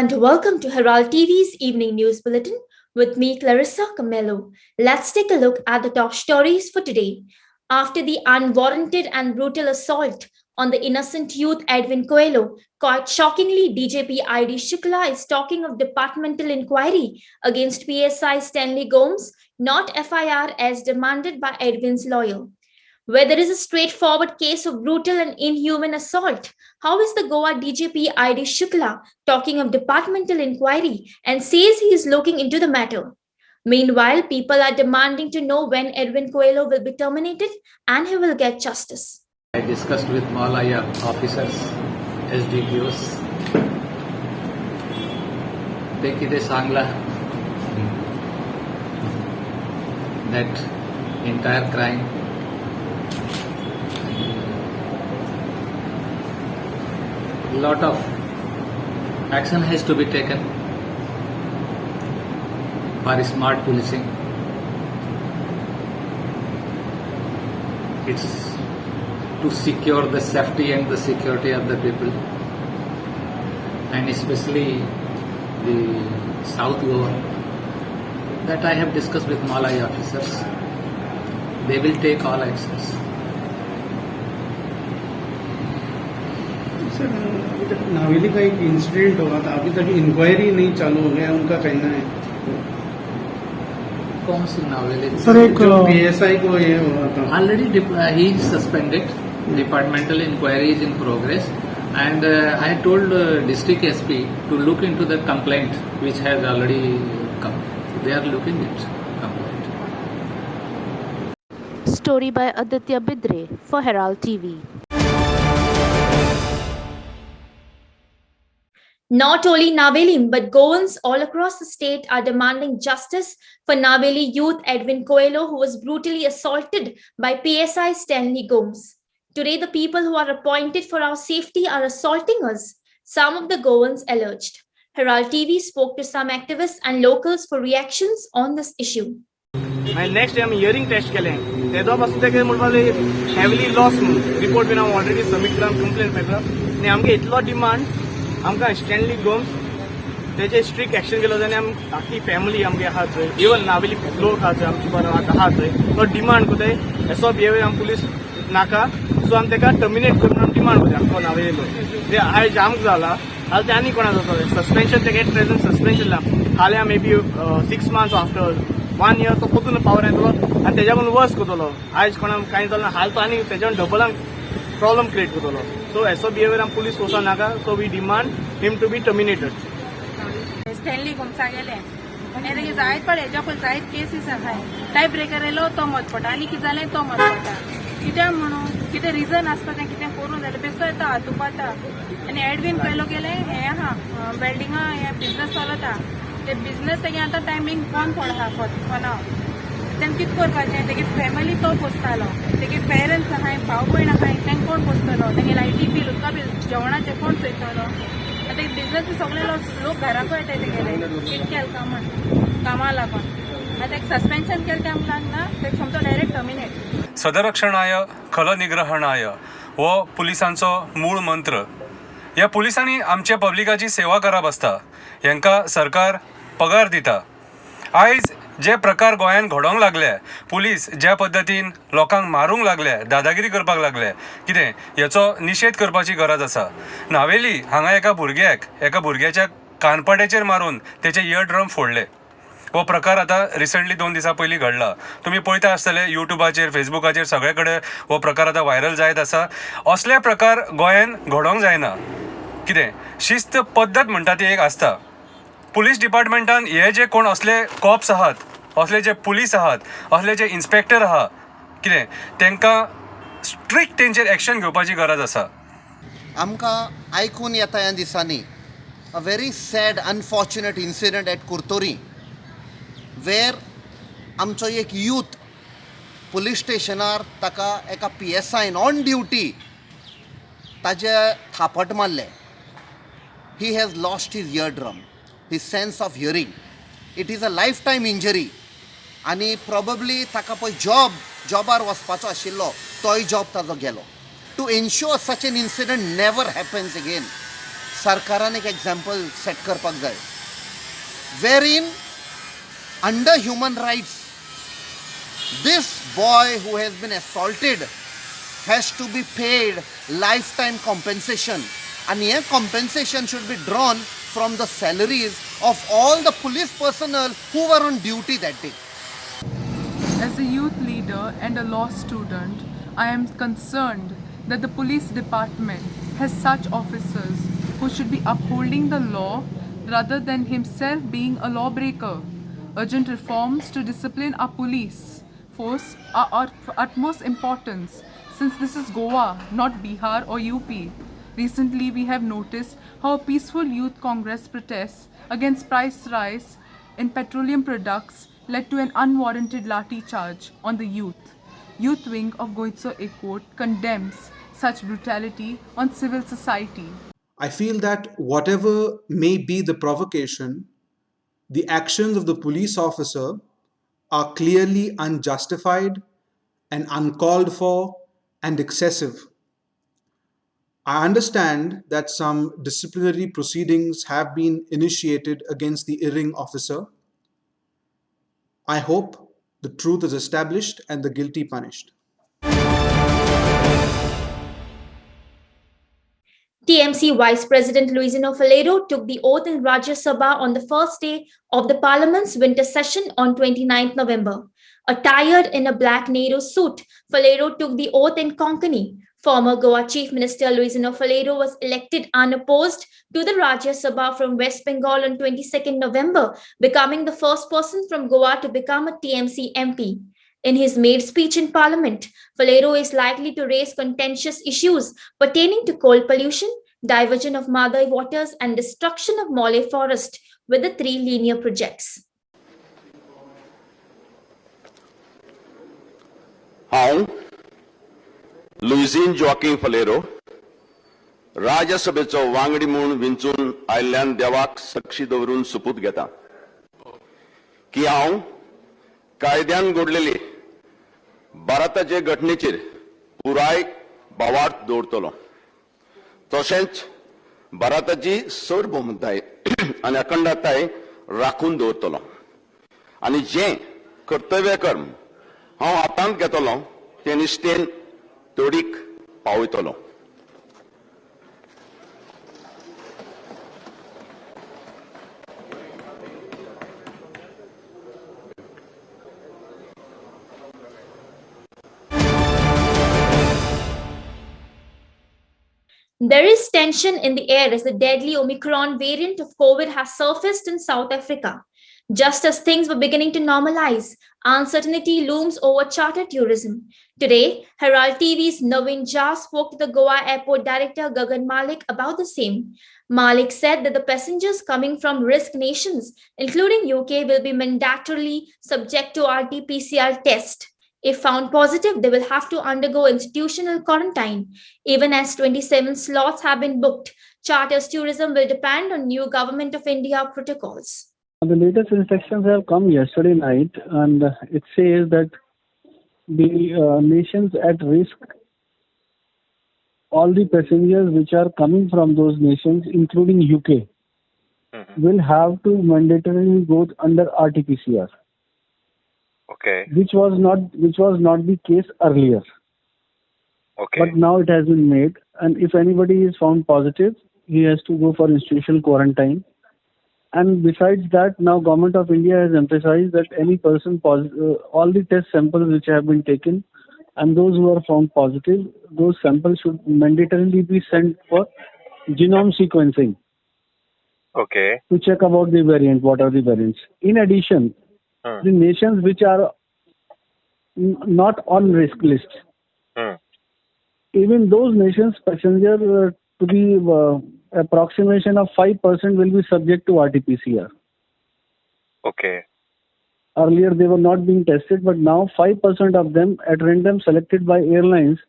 and welcome to Herald TV's Evening News Bulletin with me, Clarissa Camello. Let's take a look at the top stories for today. After the unwarranted and brutal assault on the innocent youth Edwin Coelho, quite shockingly, DJP ID Shukla is talking of departmental inquiry against PSI Stanley Gomes, not FIR as demanded by Edwin's lawyer. Where there is a straightforward case of brutal and inhuman assault, how is the Goa DGP ID Shukla talking of departmental inquiry and says he is looking into the matter? Meanwhile, people are demanding to know when Edwin Coelho will be terminated and he will get justice. I discussed with Malaya officers, SDPOs. They किती Sangla that entire crime lot of action has to be taken for smart policing. It's to secure the safety and the security of the people, and especially the South Goa. That I have discussed with Malaya officers. They will take all actions. Sir अभी तक नावेली का एक incident हुआ था, अभी तक inquiry नहीं चालू हो गया, उनका कहना है। कौन सी नावेली? सर एक PSI को ये हुआ था। Already he is suspended. Departmental inquiry is in progress, and I told district SP to look into the complaint which has already come. They are looking at complaint. Story by Aditya Bidre for Herald TV. Not only Naveli, but Goans all across the state are demanding justice for Naveli youth Edwin Coelho, who was brutally assaulted by PSI Stanley Gomes. Today, the people who are appointed for our safety are assaulting us, some of the Goans alleged. Herald TV spoke to some activists and locals for reactions on this issue. Next day आमी hearing test केलें तेदो पासून तेगे म्हणपाक heavily loss म्हणून report been हांव already submit केला complain paper आनी आमगे इतलो डिमांड आमकां स्टॅनली गोम्स तेजे स्ट्रिक्ट एक्शन केलो जाल्यार आख्खी फॅमिली आमगे आहा थंय इवन नावेली लोक आहा थंय आमची बरो आहा थंय तो डिमांड कोताय असो बिहेवियर आम पुलीस नाका सो आमी तेका टर्मिनेट करून आमी डिमांड कोताय आमचो नावेली लोक ते आयज आमक जाला हाल ते आनी कोणा जातले सस्पेन्शन तेगे एट प्रेझेंट सस्पेन्शन ला हाल्या may be 6 months after 1 year तो परतून पावर येतलो आनी तेज्याकून वर्स करतलो आयज कोणाक कांय जालें ना हाल तो आनी तेज्यान डबल प्रॉब्लम क्रिएट करतलो सो असो बिहेवियर आम पुलीस फोर्सा नाका so we demand him to be terminated Stanley गोम्सा गेले आनी तेगे जायत पळय हेज्या पयलीं जायत केसीस आहाय टायप ब्रेकर येयलो तो मत पडटा आनी कितें जालें तो मत पडटा कित्याक म्हणून कितें रिजन आसता तें कितें करूं जाल्यार बेश्टो येता हातू पाडटा आनी एडवीन पयलो गेले हें आहा वेल्डिंगा हें बिजनस चलता ते बिजनस तेगे आतां टायमींग बंद पडटा फॉर तें कितें करपाचें तेगे फॅमिली तो पोसतालो तेगे पेरंट्स आहाय भाव भयण आहाय तेंक कोण पोसतलो तेगे लायटी बील उदका बील जेवणाचें कोण चोयतलो आतां बिजनस बी सगळे लोक घराक येताय तेगेले कितें केलें कामां लागून आतां एक सस्पेन्शन केलें तें आमकां ना तेका समतो डायरेक्ट टर्मिनेट सदरक्षणाय खलनिग्रहणाय हो पुलिसांचो मूळ मंत्र ह्या पुलिसांनी आमच्या पब्लिकाची सेवा करप आसता हांकां सरकार पगार दिता आयज जे प्रकार गोंयान घडोवंक लागले पुलीस ज्या पद्दतीन लोकांक मारूंक लागले दादागिरी करपाक लागले कितें हेचो निशेध करपाची गरज आसा नावेली हांगा एका भुरग्याच्या कानपट्याचेर मारून तेचे इयर ड्रम फोडले हो प्रकार आतां रिसंटली 2 दिसां पयलीं घडला तुमी पळयता आसतले युट्यूबाचेर फेसबुकाचेर सगळे कडेन हो प्रकार आतां व्हायरल जायत आसा असले प्रकार गोंयान घडोवंक जायना कितें शिस्त पद्दत म्हणटा ती एक आसता पुलीस डिपार्टमेंटान हे जे कोण असले कॉप्स आहात असले जे पुलीस आहात असले जे इन्स्पेक्टर आहा कितें तांकां स्ट्रिक्ट तेंचेर एक्शन घेवपाची गरज आसा आमकां आयकून येता ह्या दिसांनी a very sad unfortunate incident at Curtorim where आमचो एक यूथ पुलीस स्टेशनार ताका एका PSIन ऑन ड्युटी ताजे थापट मारले he has lost his ear drum his sense of hearing. It is a lifetime injury. आनी probably ताका पळय जॉबार वचपाचो आशिल्लो तोय जॉब ताजो गेलो. To ensure such an incident never happens again, सरकारान एक एग्जाम्पल सेट करपाक जाय wherein under human rights this boy who has been assaulted has to be paid lifetime compensation, and here compensation should be drawn from the salaries of all the police personnel who were on duty that day. As a youth leader and a law student, I am concerned that the police department has such officers who should be upholding the law rather than himself being a lawbreaker. Urgent reforms to discipline our police force are of utmost importance since this is Goa, not Bihar or UP. Recently, we have noticed how a peaceful youth congress protests against price rise in petroleum products led to an unwarranted lathi charge on the youth. Youth wing of Goitso Ekot condemns such brutality on civil society. I feel that whatever may be the provocation, the actions of the police officer are clearly unjustified and uncalled for and excessive. I understand that some disciplinary proceedings have been initiated against the erring officer. I hope the truth is established and the guilty punished. TMC Vice President Luisino Falero took the oath in Rajya Sabha on the first day of the Parliament's winter session on 29th November. Attired in a black Nehru suit, Falero took the oath in Konkani. Former Goa Chief Minister Luisino Falero was elected unopposed to the Rajya Sabha from West Bengal on 22nd November, becoming the first person from Goa to become a TMC MP. In his made speech in Parliament, Falero is likely to raise contentious issues pertaining to coal pollution, diversion of Madai waters, and destruction of Mole forest with the 3 linear projects. हांव लुइजीन joking Faleiro राज्यसभेचो वांगडी म्हूण विंचून आयिल्ल्यान देवाक साक्षी दवरून सुपूत घेता की हांव कायद्यान घडलेली भारताचे घटनेचेर पुराय बावार्थ दवरतलो तशेंच भारताची सार्वभौमताय आनी अखंडताय राखून दवरतलो आनी जे कर्तव्य कर्म हांव हातांत घेतलो ते निश्टेन तोडीक पावयतलो. There is tension in the air as the deadly Omicron variant of COVID has surfaced in South Africa. Just as things were beginning to normalize, uncertainty looms over charter tourism. Today, Herald TV's Naveen Jha spoke to the Goa Airport Director Gagan Malik about the same. Malik said that the passengers coming from risk nations, including UK, will be mandatorily subject to RT-PCR test. If found positive, they will have to undergo institutional quarantine. Even as 27 slots have been booked, charters tourism will depend on new Government of India protocols. The latest instructions have come yesterday night, and it says that the nations at risk, all the passengers which are coming from those nations, including UK, will have to mandatorily go under RT-PCR. Okay. Which was not the case earlier. Okay. But now it has been made, and if anybody is found positive, he has to go for institutional quarantine. And besides that, now Government of India has emphasized that any person all the test samples which have been taken and those who are found positive, those samples should mandatorily be sent for genome sequencing. Okay. To check about the variant, what are the variants. In addition, the nations which are not on risk list, even those nations passenger to the approximation of 5% will be subject to RT-PCR. Okay. Earlier they were not being tested, but now 5% of them at random selected by airlines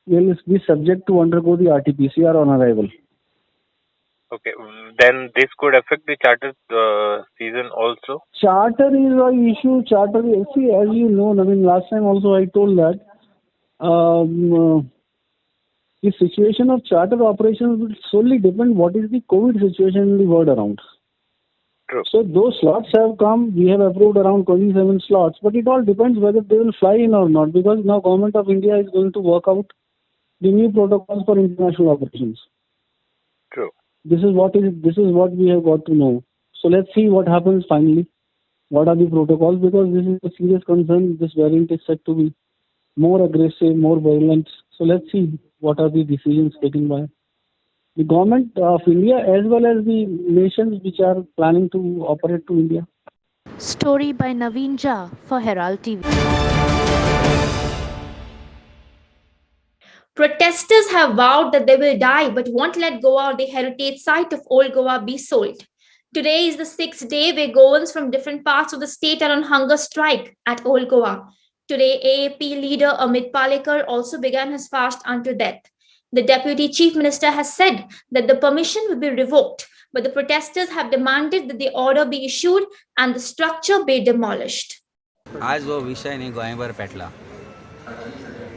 will be subject to undergo the RT-PCR on arrival. Okay. Then this could affect the charter season also? Charter is an issue. Charter, see, as you know, I mean, last time also I told that The situation of charter operations will solely depend what is the COVID situation in the world around. True. So those slots have come. We have approved around 27 slots, but it all depends whether they will fly in or not, because now Government of India is going to work out the new protocols for international operations. True. This is what we have got to know. So let's see what happens finally. What are the protocols? Because this is a serious concern. This variant is said to be more aggressive, more violent. So let's see what are the decisions taken by the Government of India as well as the nations which are planning to operate to India. Story by Naveen Jha for Herald TV. Protesters have vowed that they will die but won't let Goa or the heritage site of Old Goa be sold. Today is the 6th day where Goans from different parts of the state are on hunger strike at Old Goa. Today, AAP leader Amit Palekar also began his fast unto death. The Deputy Chief Minister has said that the permission will be revoked, but the protesters have demanded that the order be issued and the structure be demolished. आज जो विषय न्ही गोंयभर पेटला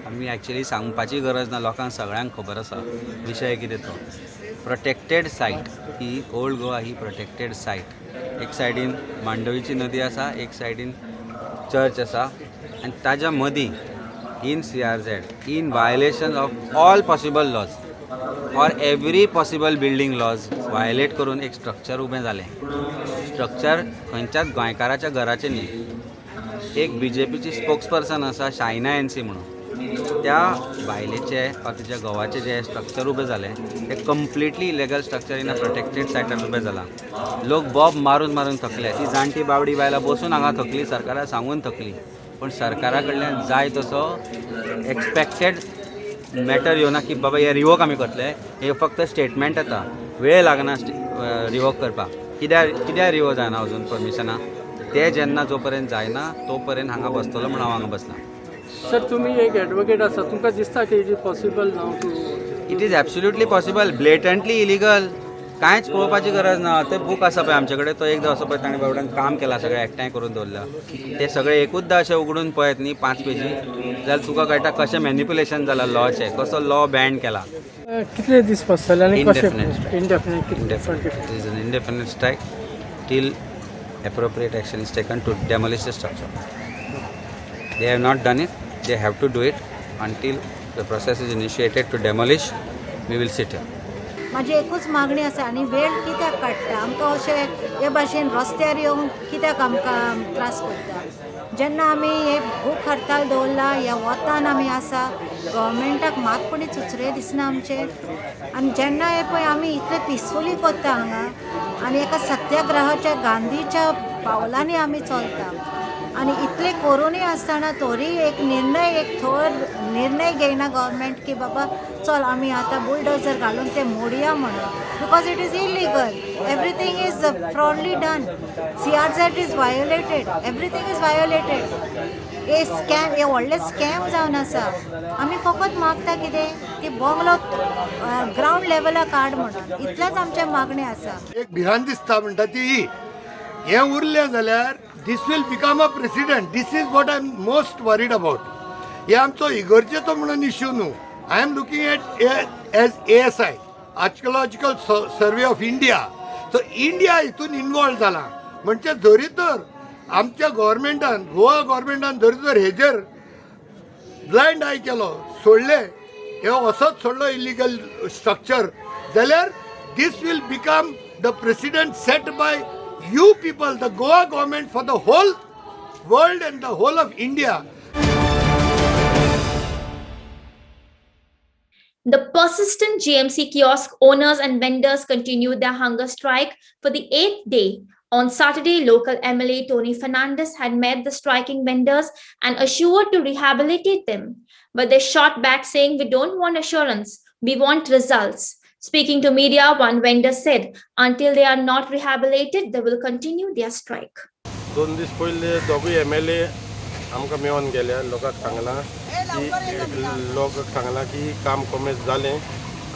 आमी actually सांगपाची गरज ना, लोकांक सगळ्यांक खबर आसा विशय कितें तो. प्रोटेक्टेड सायट ही ओल्ड गोवा ही प्रोटेक्टेड सायट. एक सायडीन मांडवीची नदी आसा, एक सायडीन चर्च आसा, आनी ताज्या मदीं in CRZ, in violation of all possible laws or every possible building laws violate करून एक स्ट्रक्चर उबें जालें. स्ट्रक्चर खंयच्याच गोंयकाराच्या घराचें न्ही. एक BJPची स्पोक्सपर्सन आसा शायना एनसी म्हणून, त्या बायलेचे वा तिच्या घोवाचें जें स्ट्रक्चर उबें जालें तें completely illegal structure in a protected सायटार उबें जालां. लोक बॉब मारून मारून थकले. ती जाणटी बावडी बायलां बसून हांगा थकली, सरकाराक सांगून थकली, पण सरकारा कडल्यान जाय तसो एक्सपेक्टेड मॅटर येवना की बाबा हे रिवोक आमी करतले. हे फक्त स्टेटमेंट येता, वेळ लागना रिवोक करपाक. कित्याक रिवो जायना अजून परमिशना? ते जेन्ना जो पर्यंत जायना तो पर्यंत हांगा बसतलो म्हणून हांव हांगा बसला. सर तुमी एक एडवोकेट आसा, तुमकां दिसता की it is possible now too? It is absolutely possible. Blatantly illegal, कांयच पळोवपाची गरज ना. ते बूक आसा पळय आमचे कडेन, तो एकदां असो पळय ताणें बावड्यान काम केलां, सगळें एकठांय करून दवरला. ते सगळे एकूचदां अशें उगडून पळयत न्ही 5 पेजी, जाल्यार तुका कळटा कशें मॅनिप्युलेशन जालां लॉचें, कसो लॉ बॅन केला. कितले दीस बसतले आनी कशें? Indefinite strike till appropriate action is taken to demolish the structure. They have not done it. They have to do it until the process is initiated to demolish. We will sit here. माझी एकूच मागणी आसा आनी वेळ कित्याक काडटा आमकां अशें हे भाशेन रस्त्यार येवन कित्याक आमकां त्रास करता. जेन्ना आमी हे भूक हडताल दवरला, ह्या वतान आमी आसा, गव्हर्मेंटाक मातपणी सुचरे दिसना आमचे. आनी जेन्ना हे पळय आमी इतले पिसफुली कोत्ता हांगा आनी एका सत्याग्रहाच्या गांधीच्या पावलांनी आमी चलता आनी इतले कोरोनी आसतना तोरी एक निर्णय घेयना गव्हर्मेंट की बाबा चल आमी आतां बुलडोजर घालून ते मोडया म्हणून. Because it is illegal. Everything is fraudly done. CRZ is violated. Everything is violated. हे स्कॅम, हे व्हडले स्कॅम जावन आसा. आमी फकत मागता कितें की बंगलो ग्रावंड लेवलाक काड म्हणून. इतलेंच आमचें मागणें आसा. एक भिरांत दिसता म्हणटा ती ही, हें उरलें जाल्यार this will become a precedent. This is what I am most worried about. हे आमचो इगर्जेचो म्हणून इश्यू न्हू. I am looking at as ASI, Archaeological Survey of India. So India हितून इन्वॉल्व जाला म्हणजे जरी तर आमच्या गव्हर्मेंटान, गोवा गव्हर्मेंटान जरी तर हेजेर ब्लायंड आय केलो, सोडले, हे असोच सोडलो इलिगल स्ट्रक्चर, जाल्यार this will become the precedent set by you people, the Goa government, for the whole world and the whole of India. The persistent GMC kiosk owners and vendors continued their hunger strike for the 8th day. On Saturday, local MLA Tony Fernandes had met the striking vendors and assured to rehabilitate them. But they shot back saying, "We don't want assurance, we want results." Speaking to media, one vendor said, until they are not rehabilitated, they will continue their strike. 2 दीस पयले दोगूय MLA आमकां मेळोन गेल्या. लोकांक सांगलां की काम कोमेस जालें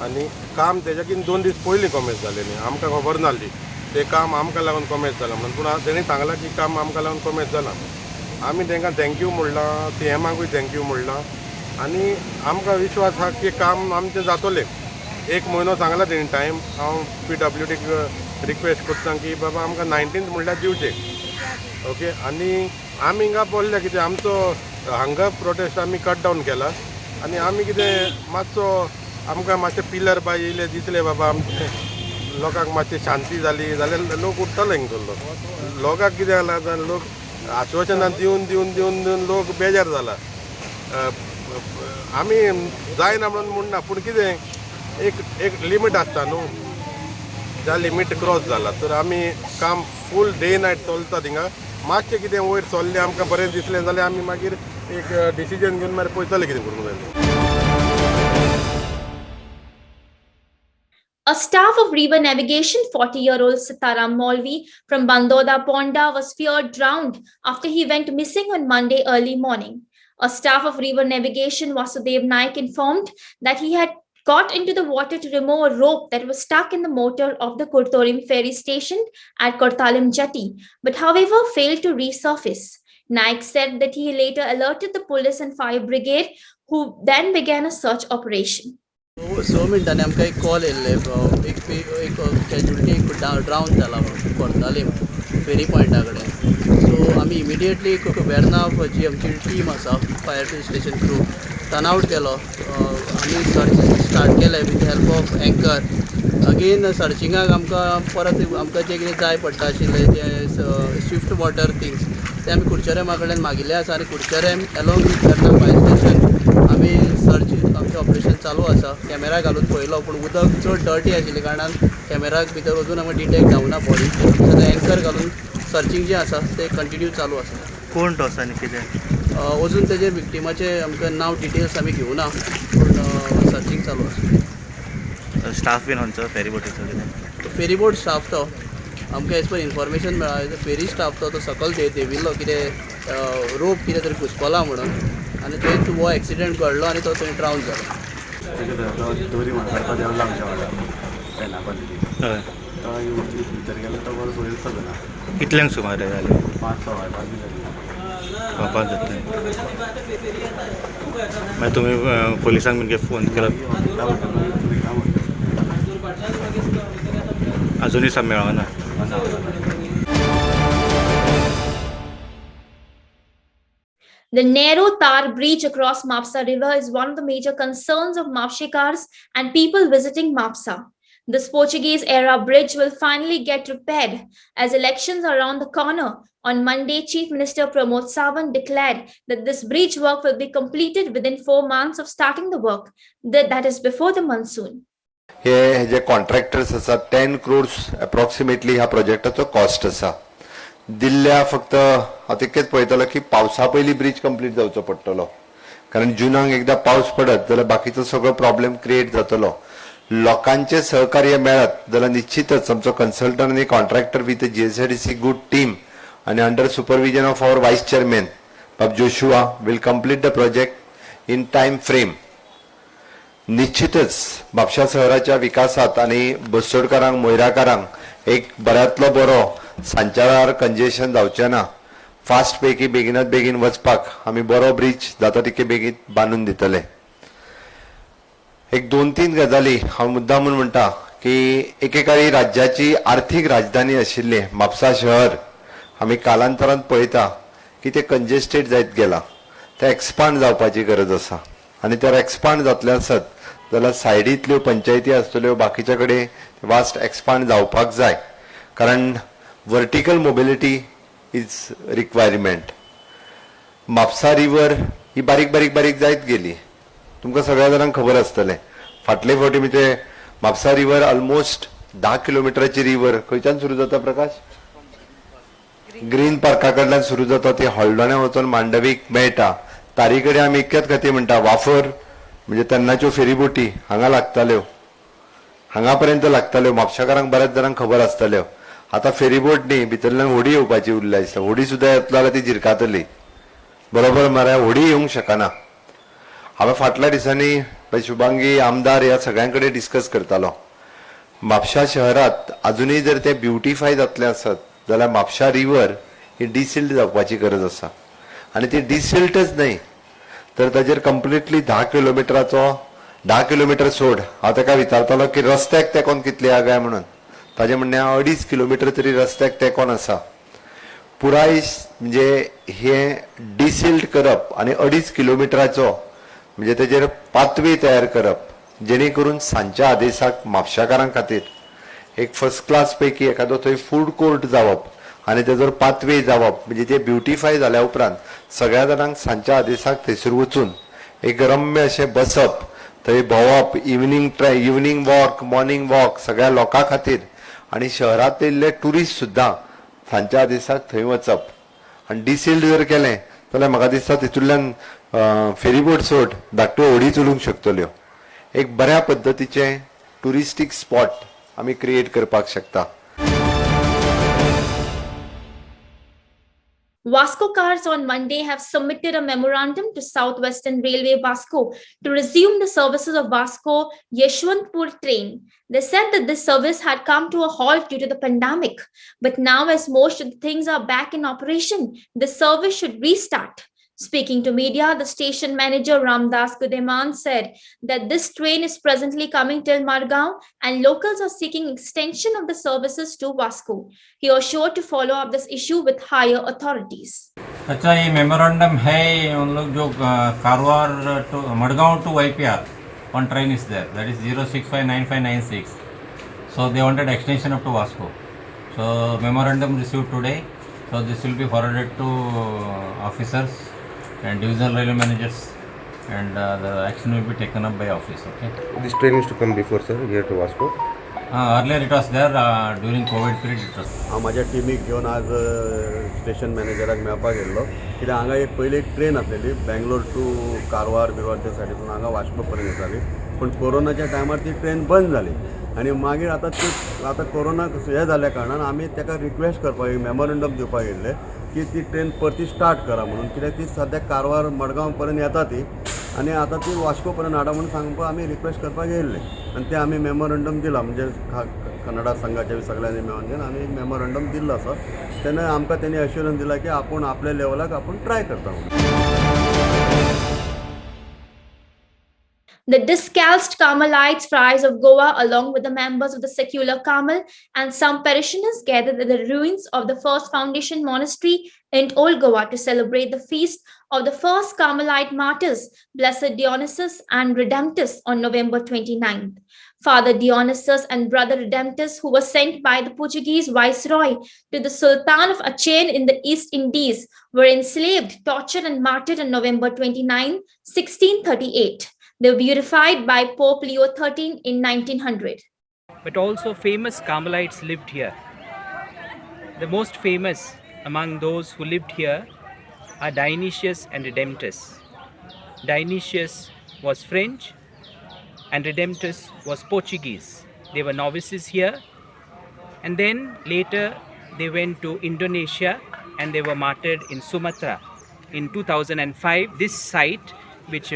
आनी काम तेज्याकीन 2 दीस पयलीं कोमेस जालें न्ही. आमकां खबर नासली तें काम आमकां लागून कोमेस जालां म्हणून. पूण तेणी सांगलां की काम आमकां लागून कोमेस जालां. आमी तांकां थँक्यू म्हणलां, CMाकूय थँक्यू म्हणलां. आनी आमकां विश्वास आहा की काम आमचें जातलें. 1 म्हयनो सांगला तेणी टायम. हांव PWDक रिक्वेस्ट करता की बाबा आमकां 19th म्हणल्यार दिवचें. ओके. आनी आमी हिंगा पळयलें कितें आमचो हांगा प्रोटेस्ट आमी कट डावन केला आनी आमी कितें मातसो आमकां मातशें पिलर बाय येयले दिसले बाबा आमचे लोकांक मातशी शांती जाली जाल्यार लोक उठ्ठले हिंगसरलो. लोकांक कितें जाला लोक आश्वासनां दिवन दिवन दिवन दिवन लोक बेजार जाला. आमी जायना म्हणना पूण कितें एक लिमीट आसता न्हू. त्या लिमीट क्रॉस जाला तर आमी काम फूल डे नायट चलता थिंगा. मातशें कितें वयर चल्लें आमकां बरें दिसलें जाल्यार आमी मागीर एक डिसिजन घेवन मागीर पळयतले कितें करूंक जाय. A staff of river navigation, 40-year-old Sitaram Maulvi from Bandoda Ponda was feared drowned after he went missing on Monday early morning. A staff of river navigation, Vasudev Naik, informed that he had got into the water to remove a rope that was stuck in the motor of the Kurtorim ferry station at Kortalim Jetty, but however failed to resurface. Naik said that he later alerted the police and fire brigade, who then began a search operation. 6 मिनटांनी आमकां एक call येयल्ले एक casualty ड्रावन जाला कोर्तालीम फेरी पॉयंटा कडेन. सो आमी immediately Verna जी आमची team आसा fire station crew turn out केलो. आमी सर्च स्टार्ट केलें with help of anchor. Again सर्चिंगाक आमकां परत आमकां जें कितें जाय पडटा आशिल्लें जें स्विफ्ट वॉटर थिंग्स ते आमी कुडचरेमा कडेन मागिल्ले आसा आनी Curchorem along with Verna fire station आमी सर्च आमचें ऑपरेशन चालू आसा. कॅमेरा घालून पळयलो पूण उदक चड डर्टी आशिल्ले कारणान कॅमेराक भितर वचून आमकां डिटेक्ट जावना बॉडी. सो एंकर घालून सर्चींग जें आसा तें कंटिन्यू चालू आसा. कोण तो आसा आनी कितें अजून तेजेर विक्टिमाचें आमकां नांव डिटेल्स आमी घेवना पूण सर्चींग चालू आसा. स्टाफ बीन खंयचो फेरी बोटीचो कितें फेरी बोट स्टाफ तो आमकां एज पर इन्फॉर्मेशन मेळ्ळा फेरी स्टाफ तो सकयल देंविल्लो कितें रोप कितें तरी घुसपला म्हणून आनी थंयच हो एक्सिडेंट घडलो आनी तो थंय ड्रावन जालो. दोरी काडपा देंवला आमच्या वांगडा पेना पद्दतीन. हय तो भितर गेलो तो बरो वयर सगळा. कितल्यांक सुमार जालें? 5-6 जातलें. मागीर तुमी पुलिसांक बीन फोन केलो? अजूनय सब मेळना. The narrow tar bridge across Mapsa River is one of the major concerns of Mapshikars and people visiting Mapsa. This Portuguese-era bridge will finally get repaired as elections are around the corner. On Monday, Chief Minister Pramod Sawant declared that this bridge work will be completed within 4 months of starting the work, that is before the monsoon. हे जे contractors आसा 10 crores approximately ह्या प्रोजेक्टाचो cost आसा. दिल्ल्या फक्त हांव तितकेच पळयतलो की पावसा पयलीं ब्रिज कंप्लीट जावचो पडटलो कारण जुनाक एकदा पावस पडत जाल्यार बाकीचो सगळो प्रॉब्लेम क्रिएट जातलो. लोकांचे सहकार्य मेळत जाल्यार निश्चितच आमचो कन्सल्टंट आनी contractor with GSIDC good team आणि under supervision of our vice chairman बाब Joshua will complete the project in time frame. निश्चितच म्हापशा शहराच्या विकासात आणि बसोडकारांक मोयराकारांक एक बऱ्यांतलो बरो सांच्यार कंजेशन जावचें ना. फास्ट पैकी बेगिनात बेगीन वचपाक आमी बरो ब्रिज जाता तितके बेगीन बांदून दितले. एक 2-3 गजाली हांव मुद्दामून म्हणटा की एकेकाळी राज्याची आर्थीक राजधानी आशिल्लें म्हापसा शहर आमी कालांतरान पळयता की ते कंजेस्टेड जायत गेला. ते एक्सपांड जावपाची गरज आसा आनी तर एक्सपांड जातले आसत जाल्यार सायडींतल्यो पंचायती आसतल्यो बाकीच्या कडेन वास्ट एक्सपांड जावपाक जाय कारण vertical mobility is requirement. Mapusa river ही बारीक बारीक बारीक जायत गेली. तुमकां सगळ्या जाणांक खबर आसतलें फाटले फावटी म्हणजे म्हापसा रिवर ऑलमोस्ट 10 किलोमिटराची रिवर खंयच्यान सुरू जाता प्रकाश? ग्रीन पार्का कडल्यान सुरू जाता ती हॉल्डोण्या वचून मांडवीक मेळटा. तारी कडेन आमी इतकेच खातीर म्हणटा वाफर म्हणजे तेन्नाच्यो फेरीबोटी हांगा लागताल्यो हांगा पर्यंत लागताल्यो. म्हापशाकारांक बऱ्याच जाणांक खबर आसतल्यो. आता फेरीबोट न्ही भितरल्यान होडी येवपाची उरल्या दिसता. होडी सुद्दां येतलो जाल्यार ती झिरकातली बरोबर मरे. होडी येवंक शकना. हांवें फाटल्या दिसांनी शुभांगी आमदार ह्या सगळ्यां कडेन डिस्कस करतालो. म्हापशा शहरात अजूनय जर ते ब्युटिफाय जातले आसत जाल्यार म्हापशा रिवर ही डिसिल्ड जावपाची गरज आसा. आनी ती डिसिल्टच न्हय तर ताजेर कंप्लिटली 10 किलोमीटर सोड हांव ताका विचारतालो की रस्त्याक तेकोन कितली आगाय म्हणून. ताजें म्हणणें 2.5 किलोमीटर तरी रस्त्याक तेकोन आसा. पुराय म्हणजे हे डिसिल्ड करप आनी 2.5 किलोमिटराचो म्हणजे तेजेर पाथवे तयार करप जेणे करून सांच्या आदेसाक म्हापशाकारां खातीर एक फर्स्ट क्लास पैकी एखादो थंय फूड कोर्ट जावप आनी तेजो पाथवे जावप म्हणजे ते ब्युटिफाय जाल्या उपरांत सगळ्या जाणांक सांच्या आदेसाक थंयसर वचून एक रम्य अशें बसप, थंय भोंवप, इवनिंग वॉक, मॉर्निंग वॉक सगळ्या लोकां खातीर आनी शहरांतले टुरिस्ट सुद्दां सांच्या आदेसाक थंय वचप. आनी डिसिल्ड जर केलें जाल्यार म्हाका दिसता तितूंतल्यान फेरीबोट सोड धाकट्यो होडी चलूंक शकतल्यो. एक बऱ्या पद्दतीचे टुरिस्टीक स्पॉट आमी क्रिएट करपाक शकता. Vasco Cars on Monday have submitted a memorandum to Southwestern Railway Vasco to resume the services of Vasco Yeshwantpur train. They said that this service had come to a halt due to the pandemic, but now as most of the things are back in operation, the service should restart. Speaking to media, the station manager Ramdas Gudeman said that this train is presently coming till Margaon and locals are seeking extension of the services to Vasco. He was sure to follow up this issue with higher authorities. अच्छा, ये memorandum है उन लोग जो Karwar to Madgaon to YPR one train is there, that is 0659596. So they wanted extension up to Vasco. So memorandum received today. So this will be forwarded to officers and divisional railway managers, and the action will be taken up by office. Okay. This train used to come before, sir, here to Vasco. Earlier it was there during COVID period. It was. हांव म्हाज्या टिमीक घेवन आज station मॅनेजराक मेळपाक गेल्लो कित्याक हांगा एक पयली एक ट्रेन आसलेली बेंगलोर टू कारवार बिरवार त्या सायडीसून हांगा वास्को पर्यंत येताली, पूण कोरोनाच्या टायमार ती ट्रेन बंद जाली आनी मागीर आतां कोरोना हे जाल्ल्या कारणान आमी ताका रिक्वेस्ट करपाक मेमोरेंडम दिवपाक गेल्ले की ती ट्रेन परती स्टार्ट करा म्हणून, कित्याक ती सद्या कारवार मडगांव पर्यंत येता ती आनी आतां ती वास्को पर्यंत हाडा म्हणून सांगपाक आमी रिक्वेस्ट करपाक येयल्ले आनी ते आमी मेमोरेंडम दिला म्हणजे कन्नडा संघाच्या सगळ्यांनी मेळून घेवन आमी मेमोरेंडम दिल्लो आसा. तेन्ना आमकां तेणी अश्युरन्स दिला की आपूण आपल्या लेवलाक आपूण ट्राय करता म्हणून. The discalced Carmelites Friars of Goa, along with the members of the secular Carmel and some parishioners, gathered at the ruins of the First Foundation Monastery in Old Goa to celebrate the feast of the first Carmelite martyrs, Blessed Dionysius and Redemptus, on November 29th. Father Dionysius and Brother Redemptus, who were sent by the Portuguese viceroy to the Sultan of Aceh in the East Indies, were enslaved, tortured, and martyred on November 29, 1638. They were beatified by Pope Leo XIII in 1900. But also famous Carmelites lived here. The most famous among those who lived here are Dionysius and Redemptus. Dionysius was French and Redemptus was Portuguese. They were novices here, and then later they went to Indonesia and they were martyred in Sumatra. In 2005, this site, which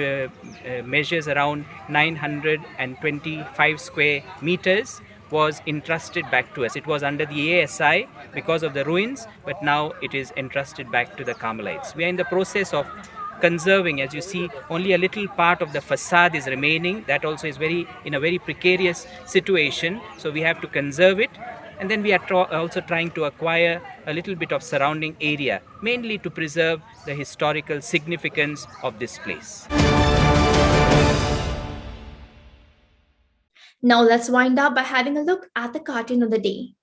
measures around 925 square meters, was entrusted back to us. It was under the ASI because of the ruins, but now it is entrusted back to the Carmelites. We are in the process of conserving. As you see, only a little part of the facade is remaining. That also is in a very precarious situation, so we have to conserve it. And then we are also trying to acquire a little bit of surrounding area, mainly to preserve the historical significance of this place. Now let's wind up by having a look at the cartoon of the day.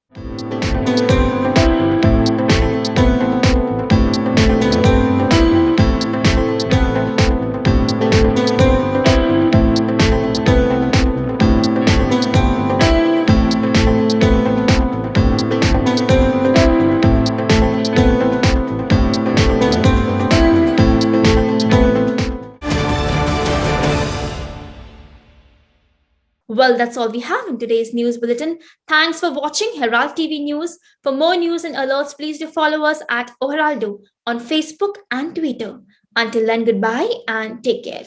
Well, that's all we have in today's news bulletin. Thanks for watching Herald TV News. For more news and alerts, please do follow us at Oheraldo on Facebook and Twitter. Until then, goodbye and take care.